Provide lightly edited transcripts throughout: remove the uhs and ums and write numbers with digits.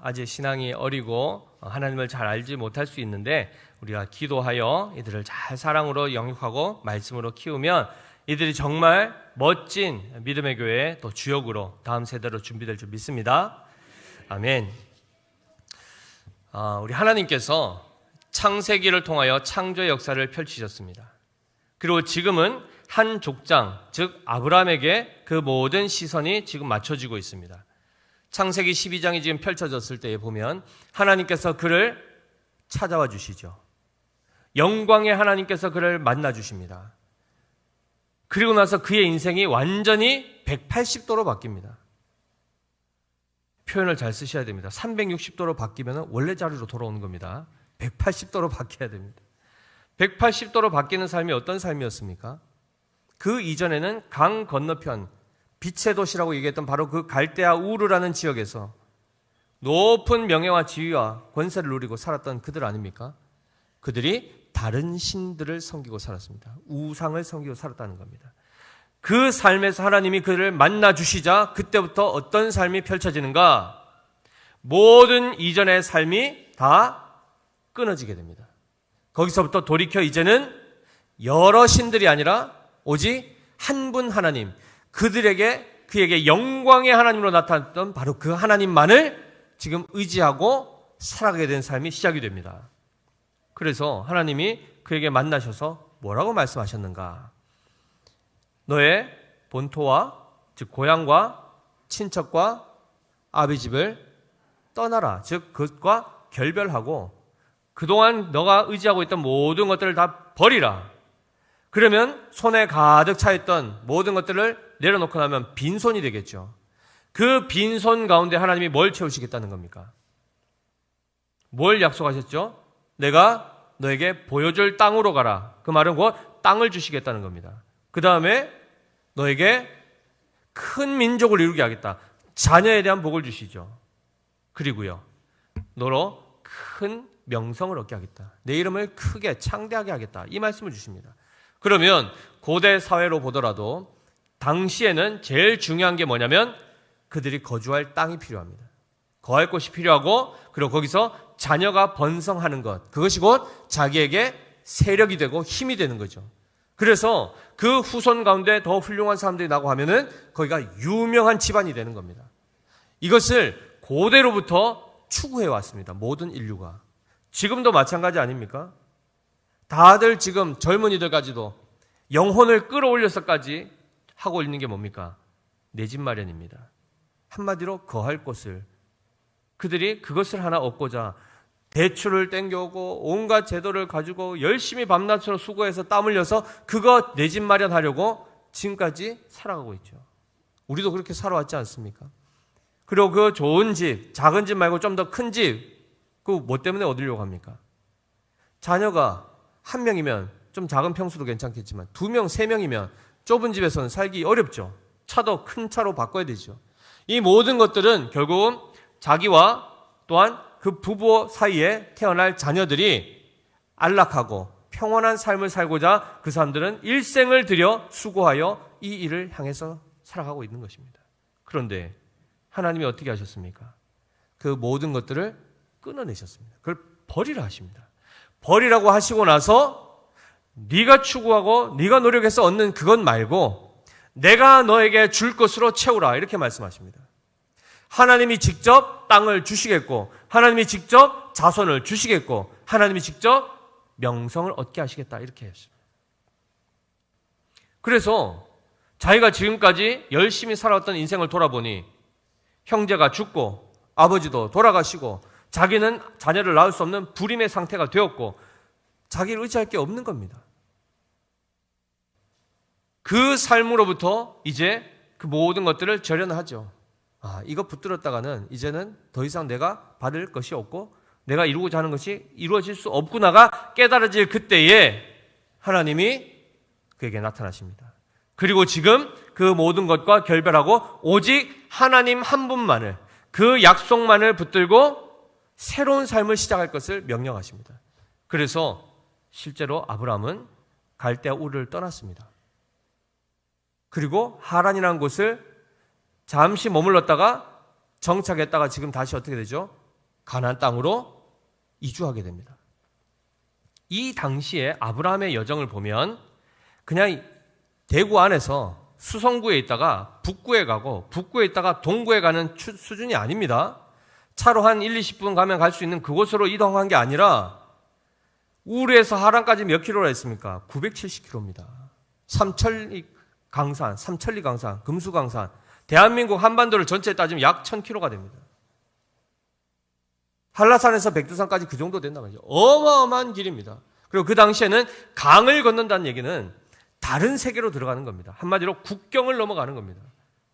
아직 신앙이 어리고 하나님을 잘 알지 못할 수 있는데 우리가 기도하여 이들을 잘 사랑으로 영육하고 말씀으로 키우면 이들이 정말 멋진 믿음의 교회의 또 주역으로 다음 세대로 준비될 줄 믿습니다. 아멘. 우리 하나님께서 창세기를 통하여 창조의 역사를 펼치셨습니다. 그리고 지금은 한 족장, 즉 아브라함에게 그 모든 시선이 지금 맞춰지고 있습니다. 창세기 12장이 지금 펼쳐졌을 때에 보면 하나님께서 그를 찾아와 주시죠. 영광의 하나님께서 그를 만나 주십니다. 그리고 나서 그의 인생이 완전히 180도로 바뀝니다. 표현을 잘 쓰셔야 됩니다. 360도로 바뀌면 원래 자리로 돌아오는 겁니다. 180도로 바뀌어야 됩니다. 180도로 바뀌는 삶이 어떤 삶이었습니까? 그 이전에는 강 건너편 빛의 도시라고 얘기했던 바로 그 갈대아 우르라는 지역에서 높은 명예와 지위와 권세를 누리고 살았던 그들 아닙니까? 그들이 다른 신들을 섬기고 살았습니다. 우상을 섬기고 살았다는 겁니다. 그 삶에서 하나님이 그들을 만나 주시자 그때부터 어떤 삶이 펼쳐지는가? 모든 이전의 삶이 다 끊어지게 됩니다. 거기서부터 돌이켜 이제는 여러 신들이 아니라 오직 한 분 하나님, 그에게 영광의 하나님으로 나타났던 바로 그 하나님만을 지금 의지하고 살아가게 된 삶이 시작이 됩니다. 그래서 하나님이 그에게 만나셔서 뭐라고 말씀하셨는가? 너의 본토와 즉 고향과 친척과 아비 집을 떠나라. 즉 그것과 결별하고 그동안 너가 의지하고 있던 모든 것들을 다 버리라. 그러면 손에 가득 차있던 모든 것들을 내려놓고 나면 빈손이 되겠죠. 그 빈손 가운데 하나님이 뭘 채우시겠다는 겁니까? 뭘 약속하셨죠? 내가 너에게 보여줄 땅으로 가라. 그 말은 곧 땅을 주시겠다는 겁니다. 그 다음에 너에게 큰 민족을 이루게 하겠다. 자녀에 대한 복을 주시죠. 그리고요, 너로 큰 명성을 얻게 하겠다. 내 이름을 크게 창대하게 하겠다. 이 말씀을 주십니다. 그러면 고대 사회로 보더라도 당시에는 제일 중요한 게 뭐냐면 그들이 거주할 땅이 필요합니다. 거할 곳이 필요하고 그리고 거기서 자녀가 번성하는 것, 그것이 곧 자기에게 세력이 되고 힘이 되는 거죠. 그래서 그 후손 가운데 더 훌륭한 사람들이 나고 하면은 거기가 유명한 집안이 되는 겁니다. 이것을 고대로부터 추구해 왔습니다. 모든 인류가. 지금도 마찬가지 아닙니까? 다들 지금 젊은이들까지도 영혼을 끌어올려서까지 하고 있는 게 뭡니까? 내 집 마련입니다. 한마디로 거할 곳을. 그들이 그것을 하나 얻고자 대출을 땡겨오고 온갖 제도를 가지고 열심히 밤낮으로 수고해서 땀 흘려서 그거 내 집 마련하려고 지금까지 살아가고 있죠. 우리도 그렇게 살아왔지 않습니까? 그리고 그 좋은 집, 작은 집 말고 좀 더 큰 집, 그 뭐 때문에 얻으려고 합니까? 자녀가 한 명이면 좀 작은 평수도 괜찮겠지만 2명, 3명이면 좁은 집에서는 살기 어렵죠. 차도 큰 차로 바꿔야 되죠. 이 모든 것들은 결국은 자기와 또한 그 부부 사이에 태어날 자녀들이 안락하고 평온한 삶을 살고자 그 사람들은 일생을 들여 수고하여 이 일을 향해서 살아가고 있는 것입니다. 그런데 하나님이 어떻게 하셨습니까? 그 모든 것들을 끊어내셨습니다. 그걸 버리라 하십니다. 버리라고 하시고 나서 네가 추구하고 네가 노력해서 얻는 그것 말고 내가 너에게 줄 것으로 채우라 이렇게 말씀하십니다. 하나님이 직접 땅을 주시겠고 하나님이 직접 자손을 주시겠고 하나님이 직접 명성을 얻게 하시겠다 이렇게 했습니다. 그래서 자기가 지금까지 열심히 살아왔던 인생을 돌아보니 형제가 죽고 아버지도 돌아가시고 자기는 자녀를 낳을 수 없는 불임의 상태가 되었고 자기를 의지할 게 없는 겁니다. 그 삶으로부터 이제 그 모든 것들을 절연하죠. 이거 붙들었다가는 이제는 더 이상 내가 받을 것이 없고 내가 이루고자 하는 것이 이루어질 수 없구나가 깨달아질 그때에 하나님이 그에게 나타나십니다. 그리고 지금 그 모든 것과 결별하고 오직 하나님 한 분만을 그 약속만을 붙들고 새로운 삶을 시작할 것을 명령하십니다. 그래서 실제로 아브라함은 갈대아 우르를 떠났습니다. 그리고 하란이라는 곳을 잠시 머물렀다가 정착했다가 지금 다시 어떻게 되죠? 가나안 땅으로 이주하게 됩니다. 이 당시에 아브라함의 여정을 보면 그냥 대구 안에서 수성구에 있다가 북구에 가고 북구에 있다가 동구에 가는 수준이 아닙니다. 차로 한 1, 20분 가면 갈 수 있는 그곳으로 이동한 게 아니라 우르에서 하란까지 몇 킬로라 했습니까? 970km입니다. 삼천리 강산, 금수강산, 대한민국 한반도를 전체에 따지면 약 1000km가 됩니다. 한라산에서 백두산까지 그 정도 된단 말이죠. 어마어마한 길입니다. 그리고 그 당시에는 강을 건넌다는 얘기는 다른 세계로 들어가는 겁니다. 한마디로 국경을 넘어가는 겁니다.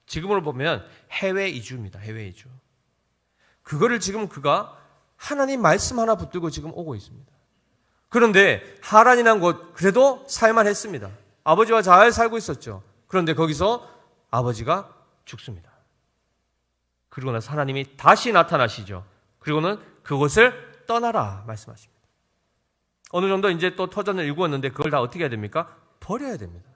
지금으로 보면 해외 이주입니다. 해외 이주. 그거를 지금 그가 하나님 말씀 하나 붙들고 지금 오고 있습니다. 그런데 하란이란 곳 그래도 살만 했습니다. 아버지와 잘 살고 있었죠. 그런데 거기서 아버지가 죽습니다. 그리고 나서 하나님이 다시 나타나시죠. 그리고는 그곳을 떠나라 말씀하십니다. 어느 정도 이제 또 터전을 일구었는데 그걸 다 어떻게 해야 됩니까? 버려야 됩니다.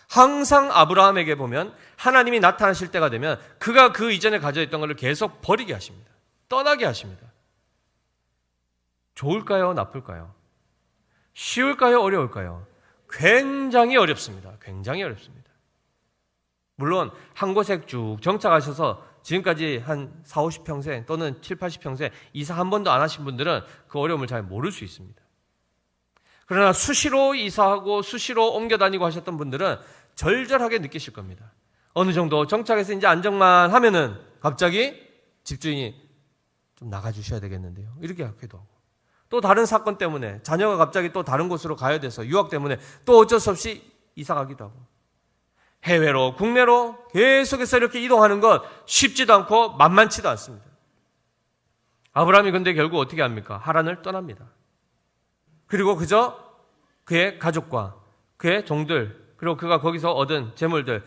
항상 아브라함에게 보면 하나님이 나타나실 때가 되면 그가 그 이전에 가져 있던 것을 계속 버리게 하십니다. 떠나게 하십니다. 좋을까요? 나쁠까요? 쉬울까요? 어려울까요? 굉장히 어렵습니다. 굉장히 어렵습니다. 물론 한 곳에 쭉 정착하셔서 지금까지 한 4, 50평생 또는 7, 80평생 이사 한 번도 안 하신 분들은 그 어려움을 잘 모를 수 있습니다. 그러나 수시로 이사하고 수시로 옮겨 다니고 하셨던 분들은 절절하게 느끼실 겁니다. 어느 정도 정착해서 이제 안정만 하면은 갑자기 집주인이 좀 나가주셔야 되겠는데요. 이렇게 하기도 하고. 또 다른 사건 때문에 자녀가 갑자기 또 다른 곳으로 가야 돼서 유학 때문에 또 어쩔 수 없이 이사 가기도 하고. 해외로 국내로 계속해서 이렇게 이동하는 것 쉽지도 않고 만만치도 않습니다. 아브라함이 근데 결국 어떻게 합니까? 하란을 떠납니다. 그리고 그저 그의 가족과 그의 종들 그리고 그가 거기서 얻은 재물들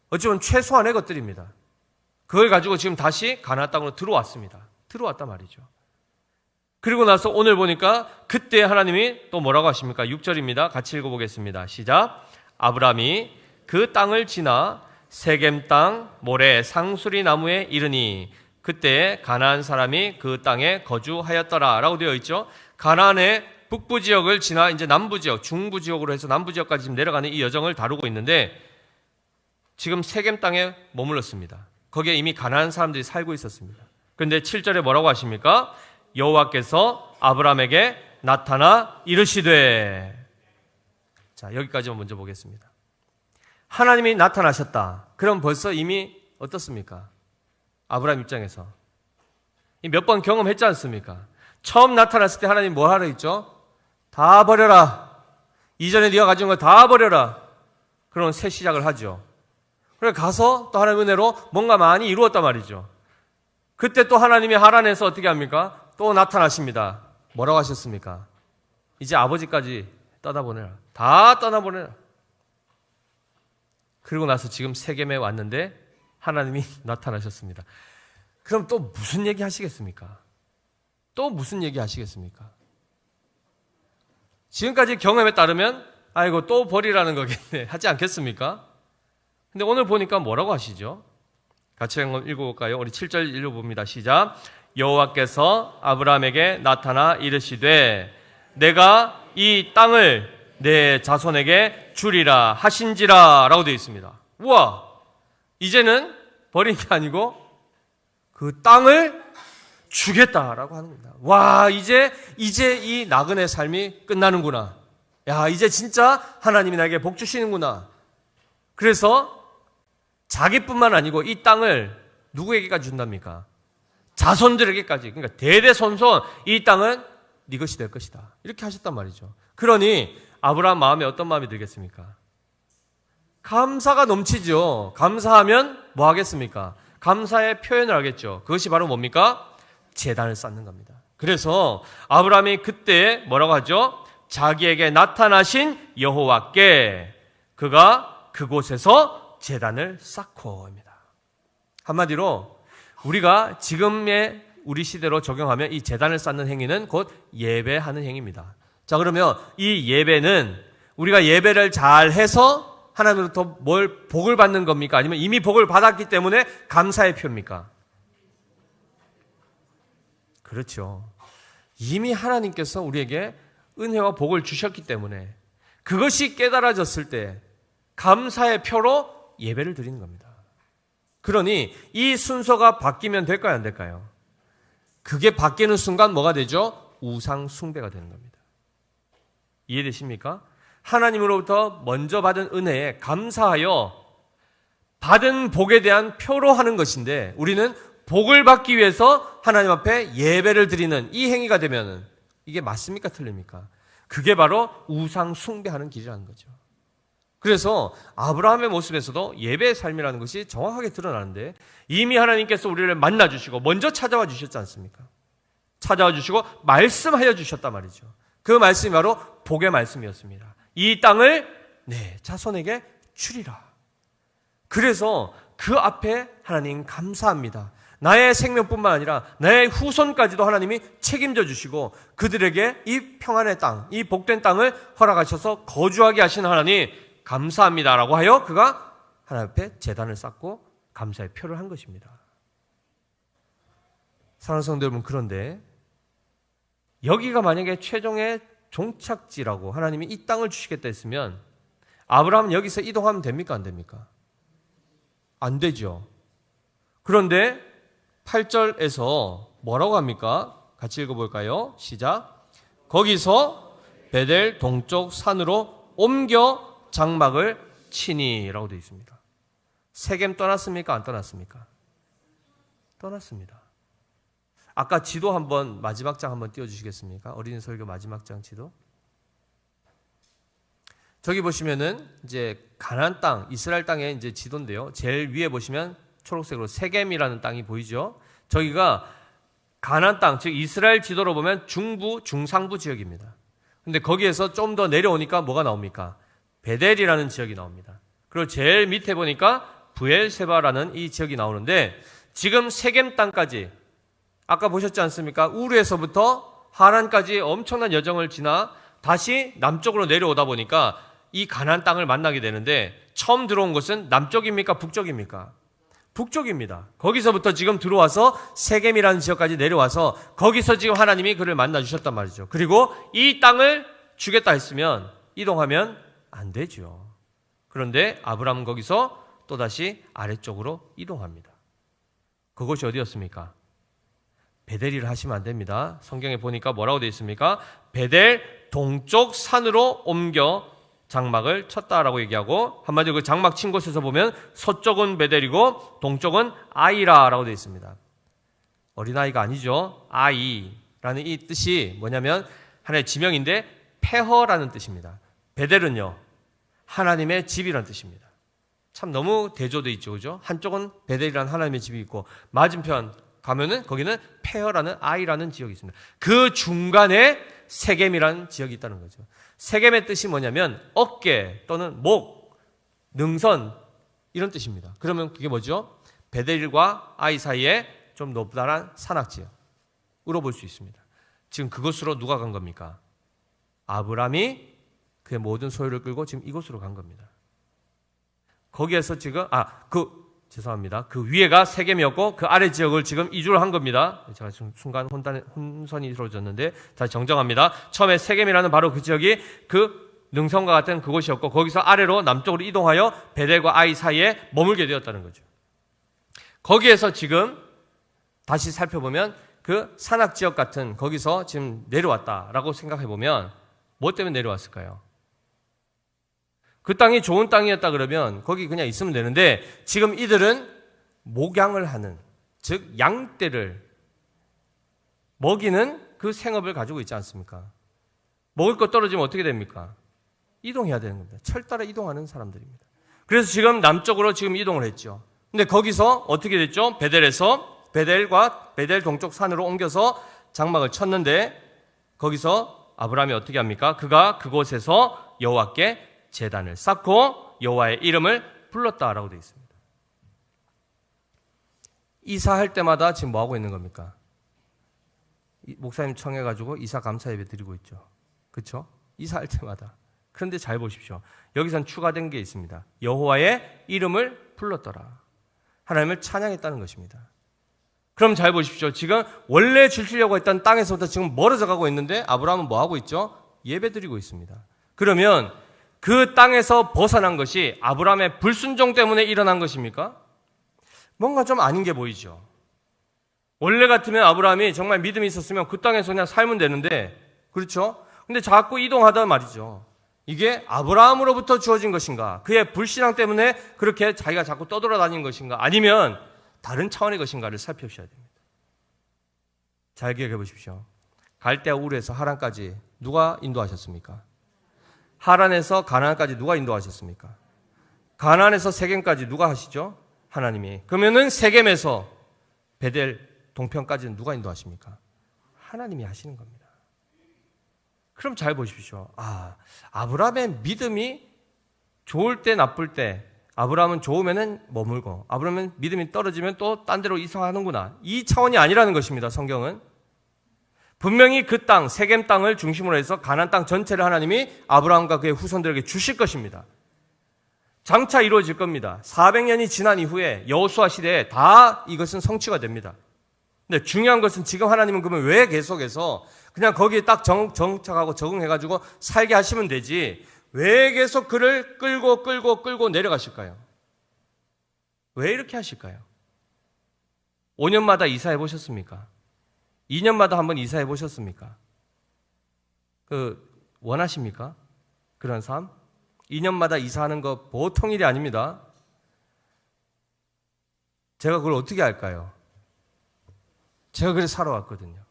어찌보면 최소한의 것들입니다. 그걸 가지고 지금 다시 가나안 땅으로 들어왔단 말이죠. 그리고 나서 오늘 보니까 그때 하나님이 또 뭐라고 하십니까? 6절입니다. 같이 읽어보겠습니다. 시작. 아브라함이 그 땅을 지나 세겜 땅 모래 상수리 나무에 이르니 그때 가나안 사람이 그 땅에 거주하였더라 라고 되어 있죠. 가나안의 북부 지역을 지나 이제 남부 지역, 중부 지역으로 해서 남부 지역까지 지금 내려가는 이 여정을 다루고 있는데 지금 세겜 땅에 머물렀습니다. 거기에 이미 가나안 사람들이 살고 있었습니다. 그런데 7절에 뭐라고 하십니까? 여호와께서 아브라함에게 나타나 이르시되. 자, 여기까지만 먼저 보겠습니다. 하나님이 나타나셨다. 그럼 벌써 이미 어떻습니까? 아브라함 입장에서 몇 번 경험했지 않습니까? 처음 나타났을 때 하나님 뭐 하라 했죠? 다 버려라. 이전에 네가 가진 거 다 버려라. 그런 새 시작을 하죠. 그래서 가서 또 하나님의 은혜로 뭔가 많이 이루었단 말이죠. 그때 또 하나님이 하란에서 어떻게 합니까? 또 나타나십니다. 뭐라고 하셨습니까? 이제 아버지까지 떠나보내라. 다 떠나보내라. 그리고 나서 지금 세겜에 왔는데 하나님이 나타나셨습니다. 그럼 또 무슨 얘기 하시겠습니까? 또 무슨 얘기 하시겠습니까? 지금까지 경험에 따르면 아이고 또 버리라는 거겠네 하지 않겠습니까? 근데 오늘 보니까 뭐라고 하시죠? 같이 한번 읽어볼까요? 우리 7절 읽어봅니다. 시작. 여호와께서 아브라함에게 나타나 이르시되 내가 이 땅을 내 자손에게 주리라 하신지라 라고 되어 있습니다. 우와, 이제는 버린 게 아니고 그 땅을 주겠다라고 하는 겁니다. 와, 이제 이 나그네 삶이 끝나는구나. 야, 이제 진짜 하나님이 나에게 복 주시는구나. 그래서 자기뿐만 아니고 이 땅을 누구에게까지 준답니까? 자손들에게까지. 그러니까 대대손손 이 땅은 네 것이 될 것이다. 이렇게 하셨단 말이죠. 그러니 아브라함 마음에 어떤 마음이 들겠습니까? 감사가 넘치죠. 감사하면 뭐 하겠습니까? 감사의 표현을 하겠죠. 그것이 바로 뭡니까? 제단을 쌓는 겁니다. 그래서 아브라함이 그때 뭐라고 하죠? 자기에게 나타나신 여호와께 그가 그곳에서 제단을 쌓고입니다. 한마디로 우리가 지금의 우리 시대로 적용하면 이 제단을 쌓는 행위는 곧 예배하는 행위입니다. 자, 그러면 이 예배는 우리가 예배를 잘 해서 하나님으로부터 뭘 복을 받는 겁니까? 아니면 이미 복을 받았기 때문에 감사의 표입니까? 그렇죠. 이미 하나님께서 우리에게 은혜와 복을 주셨기 때문에 그것이 깨달아졌을 때 감사의 표로 예배를 드리는 겁니다. 그러니 이 순서가 바뀌면 될까요, 안 될까요? 그게 바뀌는 순간 뭐가 되죠? 우상 숭배가 되는 겁니다. 이해되십니까? 하나님으로부터 먼저 받은 은혜에 감사하여 받은 복에 대한 표로 하는 것인데 우리는 복을 받기 위해서 하나님 앞에 예배를 드리는 이 행위가 되면 이게 맞습니까? 틀립니까? 그게 바로 우상 숭배하는 길이라는 거죠. 그래서 아브라함의 모습에서도 예배의 삶이라는 것이 정확하게 드러나는데 이미 하나님께서 우리를 만나주시고 먼저 찾아와 주셨지 않습니까? 찾아와 주시고 말씀하여 주셨단 말이죠. 그 말씀이 바로 복의 말씀이었습니다. 이 땅을 내 자손에게 주리라. 그래서 그 앞에 하나님 감사합니다. 나의 생명뿐만 아니라 나의 후손까지도 하나님이 책임져 주시고 그들에게 이 평안의 땅, 이 복된 땅을 허락하셔서 거주하게 하신 하나님 감사합니다라고 하여 그가 하나님 앞에 제단을 쌓고 감사의 표를 한 것입니다. 사랑하는 성도 여러분, 그런데 여기가 만약에 최종의 종착지라고 하나님이 이 땅을 주시겠다 했으면 아브라함은 여기서 이동하면 됩니까? 안 됩니까? 안 되죠. 그런데 8절에서 뭐라고 합니까? 같이 읽어볼까요? 시작. 거기서 베델 동쪽 산으로 옮겨 장막을 치니 라고 되어 있습니다. 세겜 떠났습니까? 안 떠났습니까? 떠났습니다. 아까 지도 한번 마지막 장 한번 띄워주시겠습니까? 어린이 설교 마지막 장 지도. 저기 보시면은 이제 가나안 땅, 이스라엘 땅의 이제 지도인데요. 제일 위에 보시면 초록색으로 세겜이라는 땅이 보이죠. 저기가 가나안 땅, 즉 이스라엘 지도로 보면 중부, 중상부 지역입니다. 근데 거기에서 좀 더 내려오니까 뭐가 나옵니까? 베델이라는 지역이 나옵니다. 그리고 제일 밑에 보니까 브엘세바라는 이 지역이 나오는데 지금 세겜 땅까지 아까 보셨지 않습니까? 우르에서부터 하란까지 엄청난 여정을 지나 다시 남쪽으로 내려오다 보니까 이 가나안 땅을 만나게 되는데 처음 들어온 곳은 남쪽입니까? 북쪽입니까? 북쪽입니다. 거기서부터 지금 들어와서 세겜이라는 지역까지 내려와서 거기서 지금 하나님이 그를 만나주셨단 말이죠. 그리고 이 땅을 주겠다 했으면 이동하면 안 되죠. 그런데 아브라함은 거기서 또다시 아래쪽으로 이동합니다. 그곳이 어디였습니까? 베델이라 하시면 안 됩니다. 성경에 보니까 뭐라고 되어 있습니까? 베델 동쪽 산으로 옮겨 장막을 쳤다라고 얘기하고 한마디로 그 장막 친 곳에서 보면 서쪽은 베델이고 동쪽은 아이라라고 되어 있습니다. 어린아이가 아니죠. 아이라는 이 뜻이 뭐냐면 하나의 지명인데 폐허라는 뜻입니다. 베델은요 하나님의 집이라는 뜻입니다. 참 너무 대조되어 있죠. 그죠? 한쪽은 베델이라는 하나님의 집이 있고 맞은편 가면은 거기는 폐허라는 아이라는 지역이 있습니다. 그 중간에 세겜이라는 지역이 있다는 거죠. 세겜의 뜻이 뭐냐면 어깨 또는 목, 능선 이런 뜻입니다. 그러면 그게 뭐죠? 베델과 아이 사이에 좀 높다란 산악지역으로 볼 수 있습니다. 지금 그곳으로 누가 간 겁니까? 아브라함이 그의 모든 소유를 끌고 지금 이곳으로 간 겁니다. 거기에서 지금 죄송합니다. 그 위에가 세겜이었고 그 아래 지역을 지금 이주를 한 겁니다. 제가 지금 순간 혼선이 이루어졌는데 다시 정정합니다. 처음에 세겜이라는 바로 그 지역이 그 능선과 같은 그곳이었고 거기서 아래로 남쪽으로 이동하여 베델과 아이 사이에 머물게 되었다는 거죠. 거기에서 지금 다시 살펴보면 그 산악 지역 같은 거기서 지금 내려왔다라고 생각해 보면 뭐 때문에 내려왔을까요? 그 땅이 좋은 땅이었다 그러면 거기 그냥 있으면 되는데 지금 이들은 목양을 하는, 즉 양떼를 먹이는 그 생업을 가지고 있지 않습니까? 먹을 것 떨어지면 어떻게 됩니까? 이동해야 되는 겁니다. 철 따라 이동하는 사람들입니다. 그래서 지금 남쪽으로 지금 이동을 했죠. 근데 거기서 어떻게 됐죠? 베델에서 베델과 베델 동쪽 산으로 옮겨서 장막을 쳤는데 거기서 아브라함이 어떻게 합니까? 그가 그곳에서 여호와께 제단을 쌓고 여호와의 이름을 불렀다라고 되어 있습니다. 이사할 때마다 지금 뭐 하고 있는 겁니까? 목사님 청해가지고 이사 감사 예배 드리고 있죠. 그렇죠? 이사할 때마다. 그런데 잘 보십시오. 여기선 추가된 게 있습니다. 여호와의 이름을 불렀더라. 하나님을 찬양했다는 것입니다. 그럼 잘 보십시오. 지금 원래 주시려고 했던 땅에서부터 지금 멀어져 가고 있는데 아브라함은 뭐 하고 있죠? 예배 드리고 있습니다. 그러면 그 땅에서 벗어난 것이 아브라함의 불순종 때문에 일어난 것입니까? 뭔가 좀 아닌 게 보이죠. 원래 같으면 아브라함이 정말 믿음이 있었으면 그 땅에서 그냥 살면 되는데, 그렇죠? 근데 자꾸 이동하다 말이죠. 이게 아브라함으로부터 주어진 것인가? 그의 불신앙 때문에 그렇게 자기가 자꾸 떠돌아다니는 것인가? 아니면 다른 차원의 것인가를 살펴보셔야 됩니다. 잘 기억해 보십시오. 갈대아 우르에서 하란까지 누가 인도하셨습니까? 하란에서 가나안까지 누가 인도하셨습니까? 가나안에서 세겜까지 누가 하시죠? 하나님이. 그러면은 세겜에서 베델 동편까지는 누가 인도하십니까? 하나님이 하시는 겁니다. 그럼 잘 보십시오. 아브라함의 믿음이 좋을 때 나쁠 때 아브라함은 좋으면은 머물고 아브라함은 믿음이 떨어지면 또 딴 데로 이사하는구나. 이 차원이 아니라는 것입니다. 성경은. 분명히 그 땅, 세겜 땅을 중심으로 해서 가나안 땅 전체를 하나님이 아브라함과 그의 후손들에게 주실 것입니다. 장차 이루어질 겁니다. 400년이 지난 이후에 여호수아 시대에 다 이것은 성취가 됩니다. 근데 중요한 것은 지금 하나님은 그러면 왜 계속해서 그냥 거기에 딱 정착하고 적응해가지고 살게 하시면 되지 왜 계속 그를 끌고 내려가실까요? 왜 이렇게 하실까요? 5년마다 이사해 보셨습니까? 2년마다 한번 이사해 보셨습니까? 원하십니까? 그런 삶? 2년마다 이사하는 거 보통 일이 아닙니다. 제가 그걸 어떻게 할까요? 제가 그래 살아왔거든요.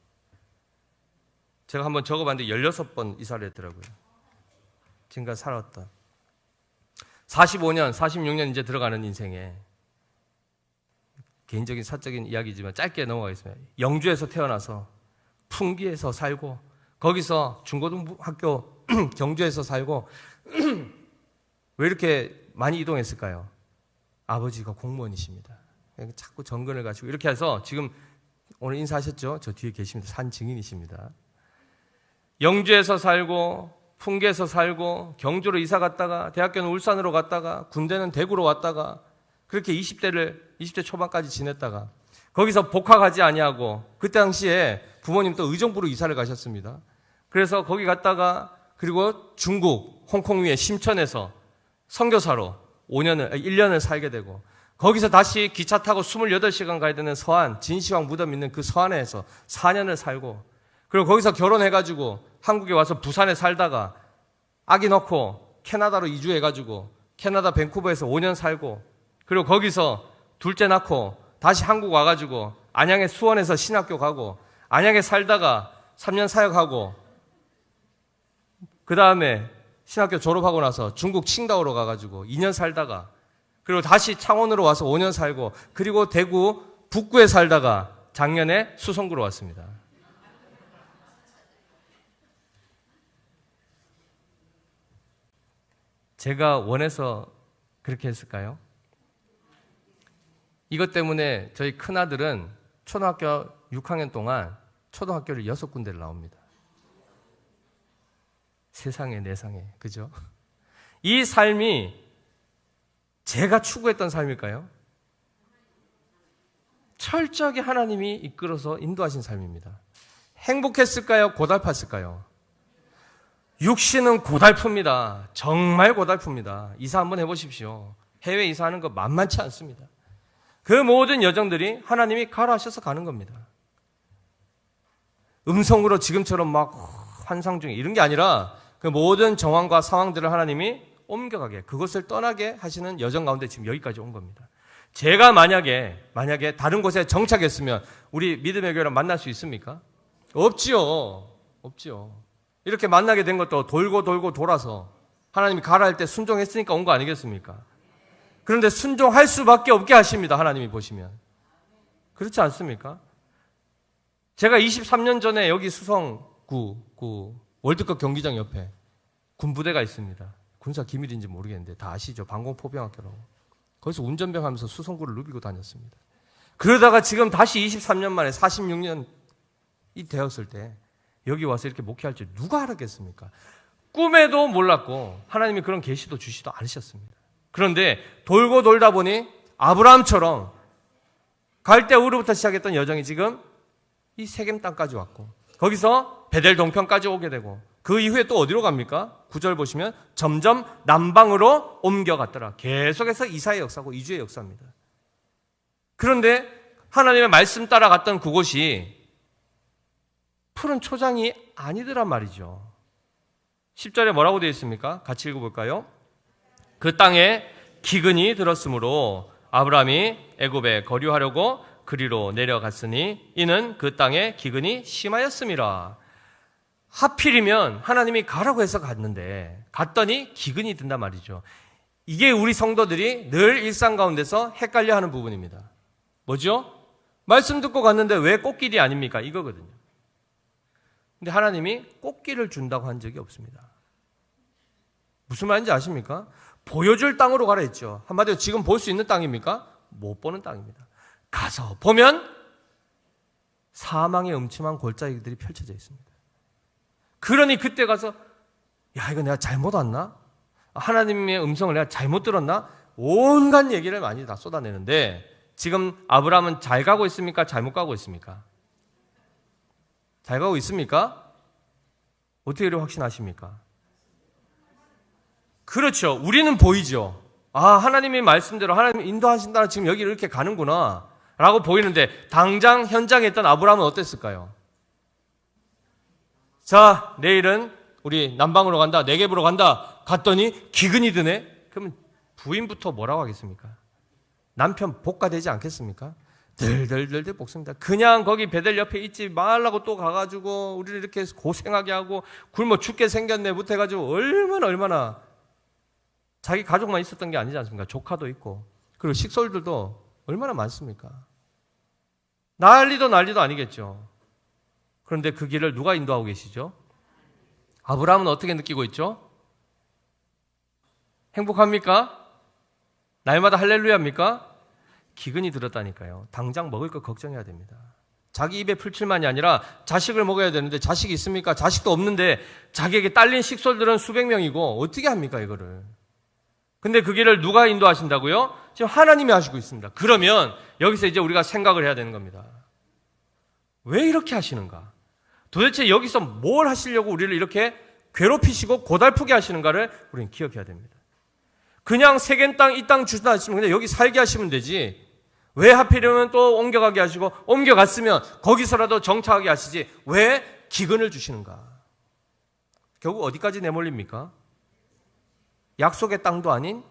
제가 한번 적어봤는데 16번 이사를 했더라고요. 지금까지 살아왔다. 45년, 46년 이제 들어가는 인생에 개인적인 사적인 이야기지만 짧게 넘어가겠습니다. 영주에서 태어나서 풍기에서 살고 거기서 중고등학교 경주에서 살고 왜 이렇게 많이 이동했을까요? 아버지가 공무원이십니다. 자꾸 정근을 가지고 이렇게 해서 지금 오늘 인사하셨죠? 저 뒤에 계십니다. 산 증인이십니다. 영주에서 살고 풍계에서 살고 경주로 이사 갔다가 대학교는 울산으로 갔다가 군대는 대구로 왔다가 그렇게 20대 초반까지 지냈다가 거기서 복학하지 아니하고 그때 당시에 부모님 또 의정부로 이사를 가셨습니다. 그래서 거기 갔다가 그리고 중국 홍콩 위에 심천에서 선교사로 1년을 살게 되고 거기서 다시 기차 타고 28시간 가야 되는 서안 진시황 무덤 있는 그 서안에서 4년을 살고 그리고 거기서 결혼해가지고 한국에 와서 부산에 살다가 아기 낳고 캐나다로 이주해가지고 캐나다 밴쿠버에서 5년 살고 그리고 거기서 둘째 낳고 다시 한국 와가지고 안양의 수원에서 신학교 가고 안양에 살다가 3년 사역하고 그 다음에 신학교 졸업하고 나서 중국 칭다오로 가가지고 2년 살다가 그리고 다시 창원으로 와서 5년 살고 그리고 대구 북구에 살다가 작년에 수성구로 왔습니다. 제가 원해서 그렇게 했을까요? 이것 때문에 저희 큰아들은 초등학교 6학년 동안 초등학교를 6군데를 나옵니다. 세상에 내상에 그죠? 이 삶이 제가 추구했던 삶일까요? 철저하게 하나님이 이끌어서 인도하신 삶입니다. 행복했을까요? 고달팠을까요? 육신은 고달픕니다. 정말 고달픕니다. 이사 한번 해보십시오. 해외 이사하는 거 만만치 않습니다. 그 모든 여정들이 하나님이 가라 하셔서 가는 겁니다. 음성으로 지금처럼 막 환상 중에 이런 게 아니라 그 모든 정황과 상황들을 하나님이 옮겨가게 그것을 떠나게 하시는 여정 가운데 지금 여기까지 온 겁니다. 제가 만약에 다른 곳에 정착했으면 우리 믿음의 교회를 만날 수 있습니까? 없지요. 이렇게 만나게 된 것도 돌고 돌아서 하나님이 가라 할 때 순종했으니까 온 거 아니겠습니까? 그런데 순종할 수밖에 없게 하십니다. 하나님이 보시면. 그렇지 않습니까? 제가 23년 전에 여기 수성구 월드컵 경기장 옆에 군부대가 있습니다. 군사 기밀인지 모르겠는데 다 아시죠? 방공포병학교라고. 거기서 운전병 하면서 수성구를 누비고 다녔습니다. 그러다가 지금 다시 23년 만에 46년이 되었을 때 여기 와서 이렇게 목회할 줄 누가 알았겠습니까? 꿈에도 몰랐고 하나님이 그런 계시도 주시도 않으셨습니다. 그런데 돌고 돌다 보니 아브라함처럼 갈대 우르부터 시작했던 여정이 지금 이 세겜 땅까지 왔고, 거기서 베델 동편까지 오게 되고, 그 이후에 또 어디로 갑니까? 9절 보시면 점점 남방으로 옮겨갔더라. 계속해서 이사의 역사고 이주의 역사입니다. 그런데 하나님의 말씀 따라갔던 그곳이 푸른 초장이 아니더란 말이죠. 10절에 뭐라고 되어 있습니까? 같이 읽어볼까요? 그 땅에 기근이 들었으므로 아브라함이 애굽에 거류하려고 그리로 내려갔으니 이는 그 땅에 기근이 심하였음이라. 하필이면 하나님이 가라고 해서 갔는데 갔더니 기근이 든단 말이죠. 이게 우리 성도들이 늘 일상 가운데서 헷갈려하는 부분입니다. 뭐죠? 말씀 듣고 갔는데 왜 꽃길이 아닙니까? 이거거든요. 근데 하나님이 꽃길을 준다고 한 적이 없습니다. 무슨 말인지 아십니까? 보여줄 땅으로 가라 했죠. 한마디로 지금 볼 수 있는 땅입니까? 못 보는 땅입니다. 가서 보면 사망의 음침한 골짜기들이 펼쳐져 있습니다. 그러니 그때 가서 야, 이거 내가 잘못 왔나? 하나님의 음성을 내가 잘못 들었나? 온갖 얘기를 많이 다 쏟아내는데 지금 아브라함은 잘 가고 있습니까? 잘못 가고 있습니까? 잘 가고 있습니까? 어떻게 이렇게 확신하십니까? 그렇죠. 우리는 보이죠. 아, 하나님의 말씀대로 하나님이 인도하신다. 지금 여기 이렇게 가는구나 라고 보이는데 당장 현장에 있던 아브라함은 어땠을까요? 자, 내일은 우리 남방으로 간다, 네겝으로 간다 갔더니 기근이 드네. 그러면 부인부터 뭐라고 하겠습니까? 남편 복가되지 않겠습니까? 들들들들 볶습니다. 그냥 거기 베델 옆에 있지 말라고 또 가가지고 우리를 이렇게 고생하게 하고 굶어 죽게 생겼네 못해가지고 얼마나 자기 가족만 있었던 게 아니지 않습니까? 조카도 있고 그리고 식솔들도 얼마나 많습니까? 난리도 아니겠죠. 그런데 그 길을 누가 인도하고 계시죠? 아브라함은 어떻게 느끼고 있죠? 행복합니까? 날마다 할렐루야입니까? 기근이 들었다니까요. 당장 먹을 거 걱정해야 됩니다. 자기 입에 풀칠만이 아니라 자식을 먹어야 되는데 자식이 있습니까? 자식도 없는데 자기에게 딸린 식솔들은 수백 명이고 어떻게 합니까 이거를? 근데 그 길을 누가 인도하신다고요? 지금 하나님이 하시고 있습니다. 그러면 여기서 이제 우리가 생각을 해야 되는 겁니다. 왜 이렇게 하시는가? 도대체 여기서 뭘 하시려고 우리를 이렇게 괴롭히시고 고달프게 하시는가를 우리는 기억해야 됩니다. 그냥 세겜 땅, 이 땅 주시다 하시면 그냥 여기 살게 하시면 되지. 왜 하필이면 또 옮겨가게 하시고 옮겨갔으면 거기서라도 정착하게 하시지. 왜 기근을 주시는가? 결국 어디까지 내몰립니까? 약속의 땅도 아닌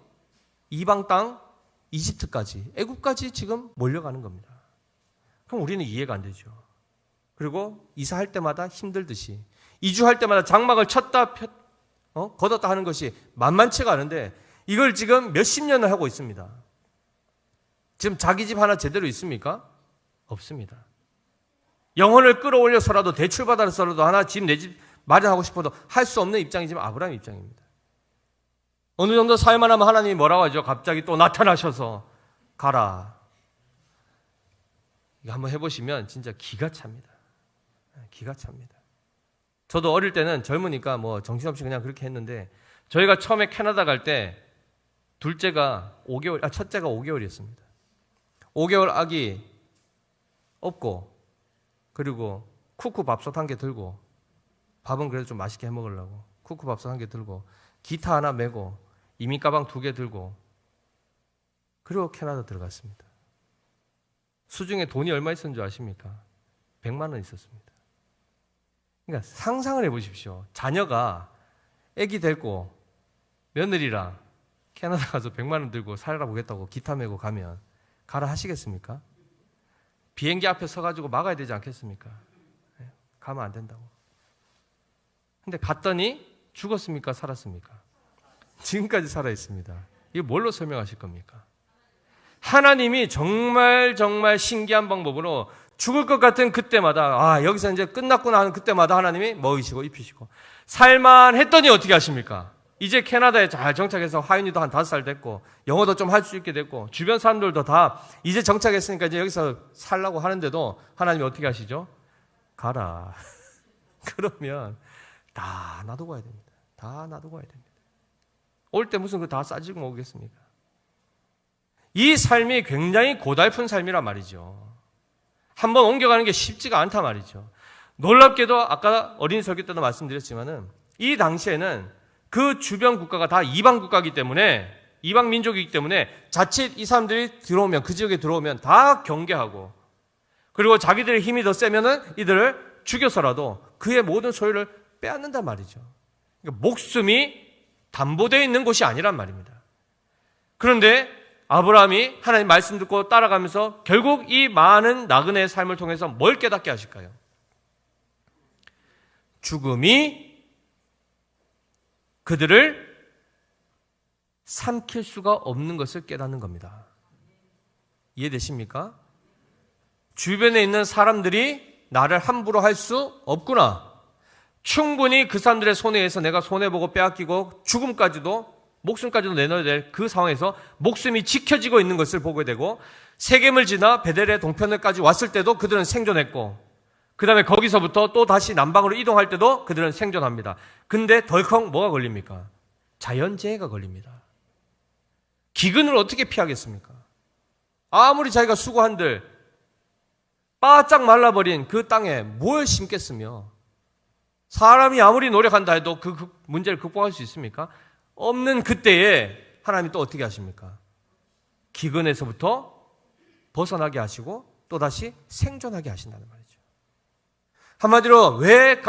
이방 땅, 이집트까지, 애굽까지 지금 몰려가는 겁니다. 그럼 우리는 이해가 안 되죠. 그리고 이사할 때마다 힘들듯이 이주할 때마다 장막을 쳤다 걷었다 하는 것이 만만치가 않은데 이걸 지금 몇십 년을 하고 있습니다. 지금 자기 집 하나 제대로 있습니까? 없습니다. 영혼을 끌어올려서라도 대출받아서라도 하나 집 내 집 마련하고 싶어도 할 수 없는 입장이 지금 아브라함 입장입니다. 어느 정도 살만 하면 하나님이 뭐라고 하죠? 갑자기 또 나타나셔서 가라. 이거 한번 해보시면 진짜 기가 찹니다. 기가 찹니다. 저도 어릴 때는 젊으니까 뭐 정신없이 그냥 그렇게 했는데 저희가 처음에 캐나다 갈 때 첫째가 5개월이었습니다. 5개월 아기 업고 그리고 쿠쿠 밥솥 한 개 들고 밥은 그래도 좀 맛있게 해 먹으려고 쿠쿠 밥솥 한 개 들고 기타 하나 메고 이민 가방 2개 들고 그리고 캐나다 들어갔습니다. 수중에 돈이 얼마 있었는 줄 아십니까? 100만 원 있었습니다. 그러니까 상상을 해보십시오. 자녀가 아기 데리고 며느리랑 캐나다 가서 100만 원 들고 살아보겠다고 기타 메고 가면 가라 하시겠습니까? 비행기 앞에 서가지고 막아야 되지 않겠습니까? 가면 안 된다고. 근데 갔더니 죽었습니까? 살았습니까? 지금까지 살아있습니다. 이게 뭘로 설명하실 겁니까? 하나님이 정말 신기한 방법으로 죽을 것 같은 그때마다 여기서 이제 끝났구나 하는 그때마다 하나님이 먹이시고 입히시고 살만했더니 어떻게 하십니까? 이제 캐나다에 잘 정착해서 하윤이도 한 5살 됐고 영어도 좀 할 수 있게 됐고 주변 사람들도 다 이제 정착했으니까 이제 여기서 살라고 하는데도 하나님이 어떻게 하시죠? 가라. 그러면 다 놔두고 가야 됩니다. 다 놔두고 가야 됩니다. 올 때 무슨 그 다 싸지고 오겠습니까? 이 삶이 굉장히 고달픈 삶이란 말이죠. 한번 옮겨가는 게 쉽지가 않단 말이죠. 놀랍게도 아까 어린이 설교 때도 말씀드렸지만은 이 당시에는 그 주변 국가가 다 이방 국가이기 때문에, 이방 민족이기 때문에 자칫 이 사람들이 들어오면, 그 지역에 들어오면 다 경계하고, 그리고 자기들의 힘이 더 세면은 이들을 죽여서라도 그의 모든 소유를 빼앗는단 말이죠. 그러니까 목숨이 담보되어 있는 곳이 아니란 말입니다. 그런데 아브라함이 하나님 말씀 듣고 따라가면서 결국 이 많은 나그네의 삶을 통해서 뭘 깨닫게 하실까요? 죽음이 그들을 삼킬 수가 없는 것을 깨닫는 겁니다. 이해되십니까? 주변에 있는 사람들이 나를 함부로 할 수 없구나. 충분히 그 사람들의 손에 의해서 내가 손해보고 빼앗기고 죽음까지도, 목숨까지도 내놓아야 될 그 상황에서 목숨이 지켜지고 있는 것을 보게 되고, 세겜을 지나 베델의 동편에까지 왔을 때도 그들은 생존했고, 그 다음에 거기서부터 또 다시 남방으로 이동할 때도 그들은 생존합니다. 근데 덜컥 뭐가 걸립니까? 자연재해가 걸립니다. 기근을 어떻게 피하겠습니까? 아무리 자기가 수고한들 바짝 말라버린 그 땅에 뭘 심겠으며, 사람이 아무리 노력한다 해도 그 문제를 극복할 수 있습니까? 없는 그때에 하나님이 또 어떻게 하십니까? 기근에서부터 벗어나게 하시고 또다시 생존하게 하신다는 말이죠. 한마디로 왜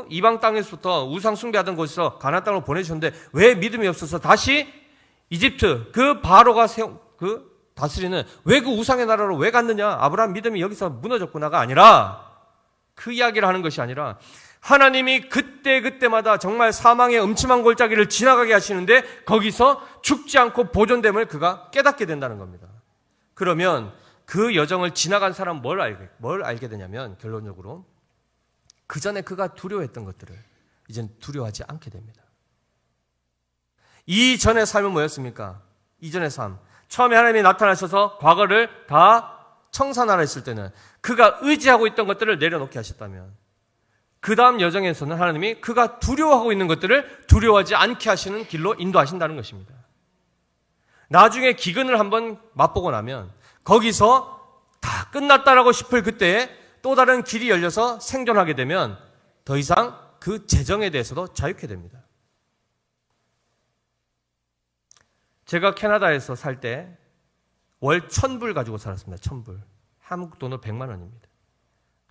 이방 땅에서부터 우상 숭배하던 곳에서 가나안 땅으로 보내주셨는데 왜 믿음이 없어서 다시 이집트 그 바로가 다스리는, 왜 그 우상의 나라로 왜 갔느냐? 아브라함 믿음이 여기서 무너졌구나가 아니라, 그 이야기를 하는 것이 아니라 하나님이 그때마다 정말 사망의 음침한 골짜기를 지나가게 하시는데 거기서 죽지 않고 보존됨을 그가 깨닫게 된다는 겁니다. 그러면 그 여정을 지나간 사람은 뭘 알게 되냐면, 결론적으로 그 전에 그가 두려워했던 것들을 이제는 두려워하지 않게 됩니다. 이전의 삶은 뭐였습니까? 이전의 삶. 처음에 하나님이 나타나셔서 과거를 다 청산하라 했을 때는 그가 의지하고 있던 것들을 내려놓게 하셨다면, 그 다음 여정에서는 하나님이 그가 두려워하고 있는 것들을 두려워하지 않게 하시는 길로 인도하신다는 것입니다. 나중에 기근을 한번 맛보고 나면 거기서 다 끝났다라고 싶을 그때에 또 다른 길이 열려서 생존하게 되면 더 이상 그 재정에 대해서도 자유케 됩니다. 제가 캐나다에서 살 때 월 1,000불 가지고 살았습니다. 1,000불. 한국 돈으로 100만 원입니다.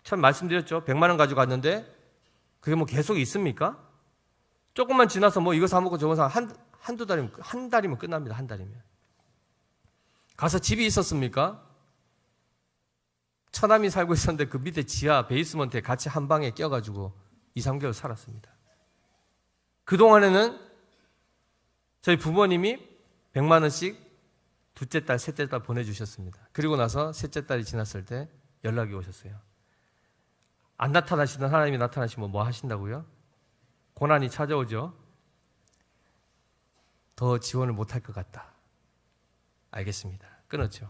참 말씀드렸죠. 100만 원 가지고 갔는데 그게 뭐 계속 있습니까? 조금만 지나서 뭐 이거 사먹고 저거 사, 한두 달이면, 한 달이면 끝납니다. 한 달이면. 가서 집이 있었습니까? 처남이 살고 있었는데 그 밑에 지하 베이스먼트에 같이 한 방에 껴가지고 2, 3개월 살았습니다. 그동안에는 저희 부모님이 100만 원씩 둘째 딸, 셋째 딸 보내주셨습니다. 그리고 나서 셋째 딸이 지났을 때 연락이 오셨어요. 안 나타나시던 하나님이 나타나시면 뭐 하신다고요? 고난이 찾아오죠. 더 지원을 못할 것 같다. 알겠습니다. 끊었죠.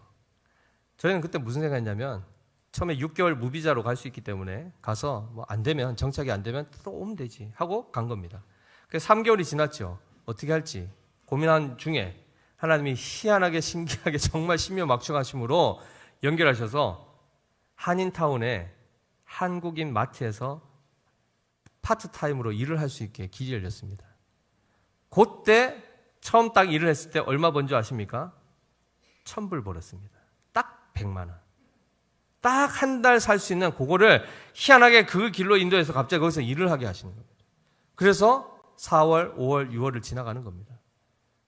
저희는 그때 무슨 생각했냐면, 처음에 6개월 무비자로 갈 수 있기 때문에 가서 뭐 안 되면, 정착이 안 되면 또 오면 되지 하고 간 겁니다. 그래서 3개월이 지났죠. 어떻게 할지 고민한 중에 하나님이 희한하게, 신기하게, 정말 신묘막중하심으로 연결하셔서 한인타운에 한국인 마트에서 파트타임으로 일을 할 수 있게 길이 열렸습니다. 그때 처음 딱 일을 했을 때 얼마 번 줄 아십니까? 1,000불 벌었습니다. 딱 100만 원. 딱 한 달 살 수 있는 그거를 희한하게 그 길로 인도해서 갑자기 거기서 일을 하게 하시는 겁니다. 그래서 4월, 5월, 6월을 지나가는 겁니다.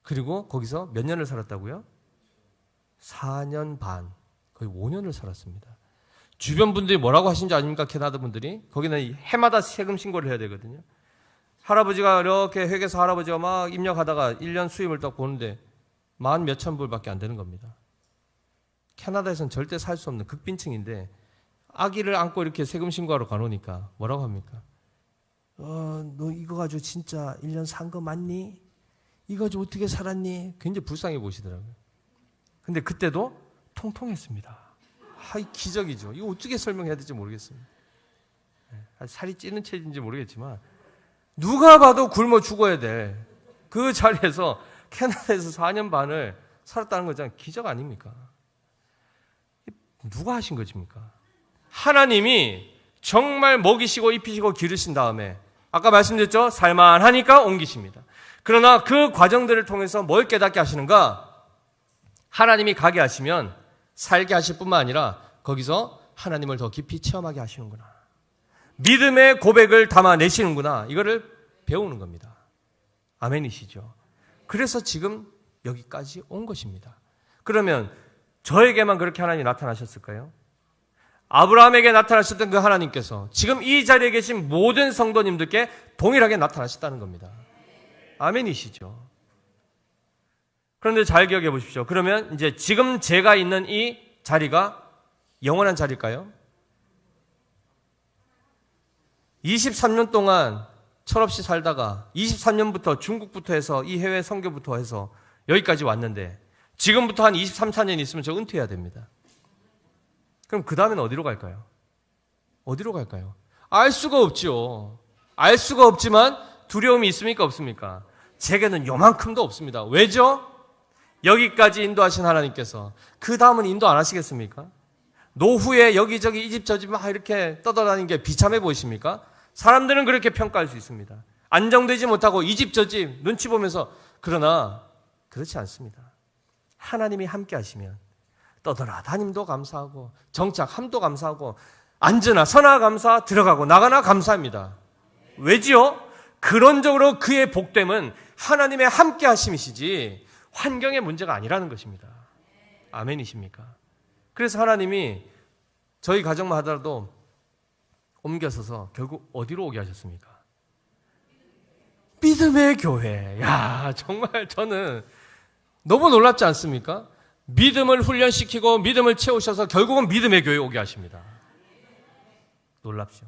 그리고 거기서 몇 년을 살았다고요? 4년 반, 거의 5년을 살았습니다. 주변 분들이 뭐라고 하신지 아십니까? 캐나다 분들이. 거기는 해마다 세금 신고를 해야 되거든요. 할아버지가 이렇게 회계사 할아버지가 막 입력하다가 1년 수입을 딱 보는데 10,000 몇천 불밖에 안 되는 겁니다. 캐나다에서는 절대 살 수 없는 극빈층인데 아기를 안고 이렇게 세금 신고하러 가놓으니까 뭐라고 합니까? 너 이거 가지고 진짜 1년 산 거 맞니? 이거 가지고 어떻게 살았니? 굉장히 불쌍해 보시더라고요. 근데 그때도 통통했습니다. 기적이죠. 이거 어떻게 설명해야 될지 모르겠습니다. 살이 찌는 체질인지 모르겠지만 누가 봐도 굶어 죽어야 돼. 그 자리에서 캐나다에서 4년 반을 살았다는 거잖아요. 기적 아닙니까? 누가 하신 것입니까? 하나님이 정말 먹이시고 입히시고 기르신 다음에 아까 말씀드렸죠? 살만하니까 옮기십니다. 그러나 그 과정들을 통해서 뭘 깨닫게 하시는가? 하나님이 가게 하시면 살게 하실 뿐만 아니라 거기서 하나님을 더 깊이 체험하게 하시는구나. 믿음의 고백을 담아내시는구나. 이거를 배우는 겁니다. 아멘이시죠? 그래서 지금 여기까지 온 것입니다. 그러면 저에게만 그렇게 하나님이 나타나셨을까요? 아브라함에게 나타나셨던 그 하나님께서 지금 이 자리에 계신 모든 성도님들께 동일하게 나타나셨다는 겁니다. 아멘이시죠? 그런데 잘 기억해 보십시오. 그러면 이제 지금 제가 있는 이 자리가 영원한 자리일까요? 23년 동안 철없이 살다가 23년부터 중국부터 해서 이 해외 선교부터 해서 여기까지 왔는데 지금부터 한 23, 4년 있으면 저 은퇴해야 됩니다. 그럼 그 다음에는 어디로 갈까요? 어디로 갈까요? 알 수가 없죠. 알 수가 없지만 두려움이 있습니까? 없습니까? 제게는 요만큼도 없습니다. 왜죠? 여기까지 인도하신 하나님께서 그 다음은 인도 안 하시겠습니까? 노후에 여기저기 이 집 저 집 막 이렇게 떠돌아다니는 게 비참해 보이십니까? 사람들은 그렇게 평가할 수 있습니다. 안정되지 못하고 이 집 저 집 눈치 보면서. 그러나 그렇지 않습니다. 하나님이 함께 하시면 떠돌아다님도 감사하고 정착함도 감사하고 앉으나 서나 감사, 들어가고 나가나 감사합니다. 왜지요? 근원적으로 그의 복됨은 하나님의 함께 하심이시지 환경의 문제가 아니라는 것입니다. 아멘이십니까? 그래서 하나님이 저희 가정만 하더라도 옮겨서서 결국 어디로 오게 하셨습니까? 믿음의 교회. 야, 정말 저는 너무 놀랍지 않습니까? 믿음을 훈련시키고 믿음을 채우셔서 결국은 믿음의 교회에 오게 하십니다. 놀랍죠?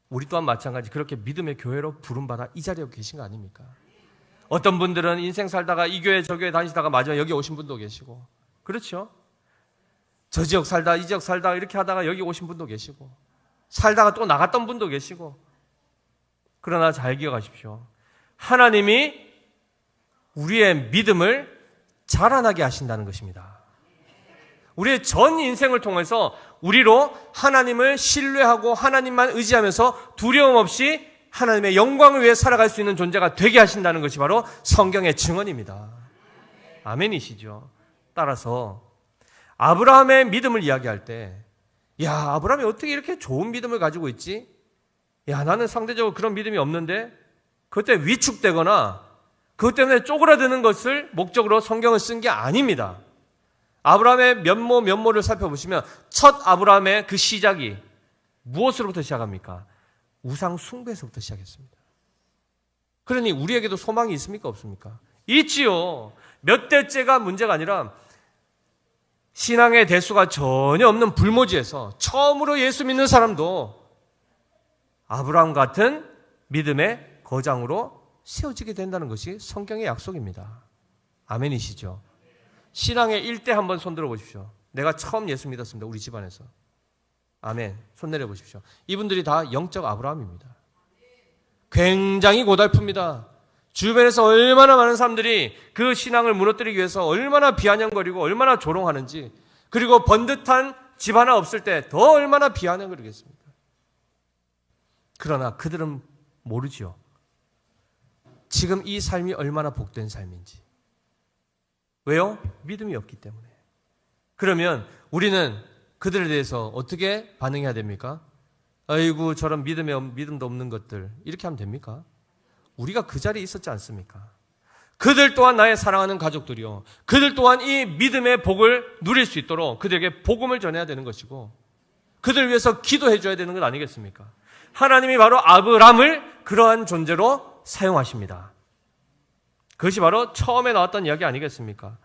우리 또한 마찬가지 그렇게 믿음의 교회로 부름받아 이 자리에 계신 거 아닙니까? 어떤 분들은 인생 살다가 이 교회 저 교회 다니시다가 마지막에 여기 오신 분도 계시고, 그렇죠? 저 지역 살다 이 지역 살다가 이렇게 하다가 여기 오신 분도 계시고, 살다가 또 나갔던 분도 계시고. 그러나 잘 기억하십시오. 하나님이 우리의 믿음을 자라나게 하신다는 것입니다. 우리의 전 인생을 통해서 우리로 하나님을 신뢰하고 하나님만 의지하면서 두려움 없이 하나님의 영광을 위해 살아갈 수 있는 존재가 되게 하신다는 것이 바로 성경의 증언입니다. 아멘이시죠? 따라서 아브라함의 믿음을 이야기할 때, 야, 아브라함이 어떻게 이렇게 좋은 믿음을 가지고 있지? 야, 나는 상대적으로 그런 믿음이 없는데? 그때 위축되거나 그것 때문에 쪼그라드는 것을 목적으로 성경을 쓴 게 아닙니다. 아브라함의 면모를 살펴보시면 첫 아브라함의 그 시작이 무엇으로부터 시작합니까? 우상 숭배에서부터 시작했습니다. 그러니 우리에게도 소망이 있습니까? 없습니까? 있지요. 몇 대째가 문제가 아니라 신앙의 대수가 전혀 없는 불모지에서 처음으로 예수 믿는 사람도 아브라함 같은 믿음의 거장으로 세워지게 된다는 것이 성경의 약속입니다. 아멘이시죠? 신앙의 일대 한번 손들어 보십시오. 내가 처음 예수 믿었습니다. 우리 집안에서. 아멘. 손 내려 보십시오. 이분들이 다 영적 아브라함입니다. 굉장히 고달픕니다. 주변에서 얼마나 많은 사람들이 그 신앙을 무너뜨리기 위해서 얼마나 비아냥거리고 얼마나 조롱하는지, 그리고 번듯한 집 하나 없을 때 더 얼마나 비아냥거리겠습니까? 그러나 그들은 모르지요. 지금 이 삶이 얼마나 복된 삶인지. 왜요? 믿음이 없기 때문에. 그러면 우리는 그들에 대해서 어떻게 반응해야 됩니까? 아이고, 저런 믿음도 없는 것들. 이렇게 하면 됩니까? 우리가 그 자리에 있었지 않습니까? 그들 또한 나의 사랑하는 가족들이요, 그들 또한 이 믿음의 복을 누릴 수 있도록 그들에게 복음을 전해야 되는 것이고, 그들 위해서 기도해 줘야 되는 것 아니겠습니까? 하나님이 바로 아브람을 그러한 존재로 사용하십니다. 그것이 바로 처음에 나왔던 이야기 아니겠습니까?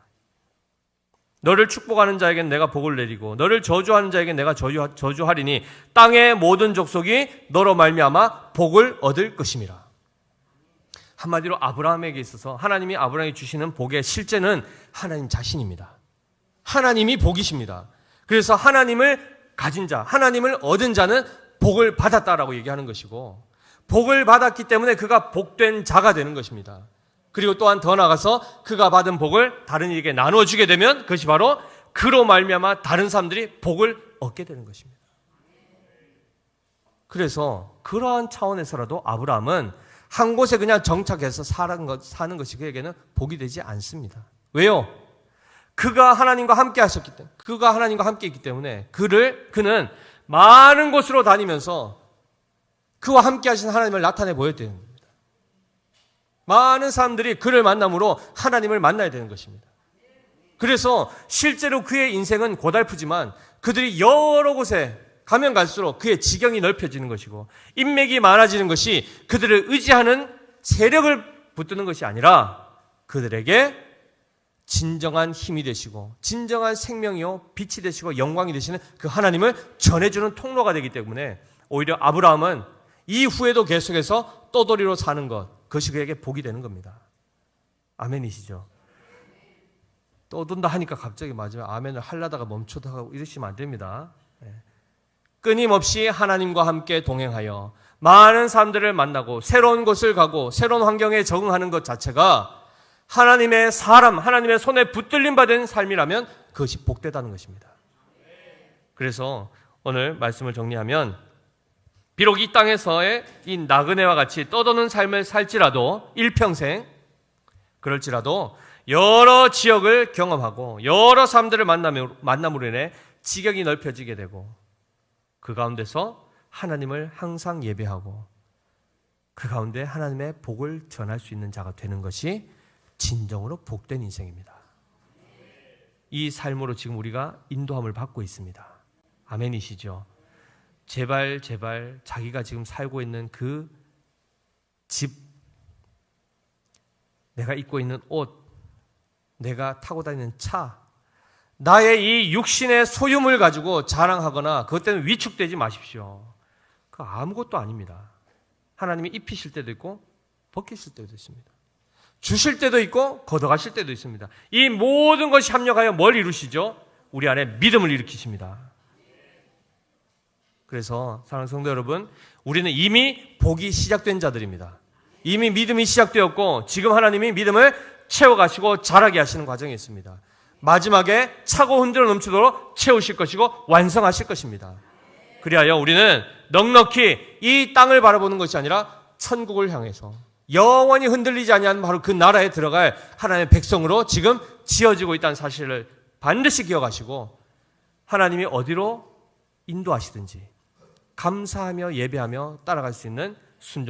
너를 축복하는 자에겐 내가 복을 내리고 너를 저주하는 자에겐 내가 저주하리니 땅의 모든 족속이 너로 말미암아 복을 얻을 것임이라. 한마디로 아브라함에게 있어서 하나님이 아브라함에게 주시는 복의 실제는 하나님 자신입니다. 하나님이 복이십니다. 그래서 하나님을 가진 자, 하나님을 얻은 자는 복을 받았다라고 얘기하는 것이고, 복을 받았기 때문에 그가 복된 자가 되는 것입니다. 그리고 또한 더 나아가서 그가 받은 복을 다른 이에게 나눠주게 되면 그것이 바로 그로 말미암아 다른 사람들이 복을 얻게 되는 것입니다. 그래서 그러한 차원에서라도 아브라함은 한 곳에 그냥 정착해서 사는 것이 그에게는 복이 되지 않습니다. 왜요? 그가 하나님과 함께 하셨기 때문에, 그가 하나님과 함께 있기 때문에 그는 많은 곳으로 다니면서 그와 함께 하신 하나님을 나타내 보였다는 겁니다. 많은 사람들이 그를 만남으로 하나님을 만나야 되는 것입니다. 그래서 실제로 그의 인생은 고달프지만 그들이 여러 곳에 가면 갈수록 그의 지경이 넓혀지는 것이고 인맥이 많아지는 것이 그들을 의지하는 세력을 붙드는 것이 아니라 그들에게 진정한 힘이 되시고 진정한 생명이요 빛이 되시고 영광이 되시는 그 하나님을 전해주는 통로가 되기 때문에 오히려 아브라함은 이후에도 계속해서 떠돌이로 사는 것, 그것이 그에게 복이 되는 겁니다. 아멘이시죠? 떠돈다 하니까 갑자기 마지막에 아멘을 하려다가 멈추다가 이러시면 안 됩니다. 끊임없이 하나님과 함께 동행하여 많은 사람들을 만나고 새로운 곳을 가고 새로운 환경에 적응하는 것 자체가 하나님의 사람, 하나님의 손에 붙들림 받은 삶이라면 그것이 복되다는 것입니다. 그래서 오늘 말씀을 정리하면 비록 이 땅에서의 이 나그네와 같이 떠도는 삶을 살지라도 일평생 그럴지라도 여러 지역을 경험하고 여러 사람들을 만남으로 인해 지경이 넓혀지게 되고 그 가운데서 하나님을 항상 예배하고 그 가운데 하나님의 복을 전할 수 있는 자가 되는 것이 진정으로 복된 인생입니다. 이 삶으로 지금 우리가 인도함을 받고 있습니다. 아멘이시죠? 제발 자기가 지금 살고 있는 그 집, 내가 입고 있는 옷, 내가 타고 다니는 차, 나의 이 육신의 소유물 가지고 자랑하거나 그것 때문에 위축되지 마십시오. 그 아무것도 아닙니다. 하나님이 입히실 때도 있고 벗기실 때도 있습니다. 주실 때도 있고 걷어가실 때도 있습니다. 이 모든 것이 합력하여 뭘 이루시죠? 우리 안에 믿음을 일으키십니다. 그래서 사랑하는 성도 여러분, 우리는 이미 복이 시작된 자들입니다. 이미 믿음이 시작되었고 지금 하나님이 믿음을 채워가시고 자라게 하시는 과정이 있습니다. 마지막에 차고 흔들어 넘치도록 채우실 것이고 완성하실 것입니다. 그리하여 우리는 넉넉히 이 땅을 바라보는 것이 아니라 천국을 향해서 영원히 흔들리지 아니하는 바로 그 나라에 들어갈 하나님의 백성으로 지금 지어지고 있다는 사실을 반드시 기억하시고 하나님이 어디로 인도하시든지 감사하며 예배하며 따라갈 수 있는 순종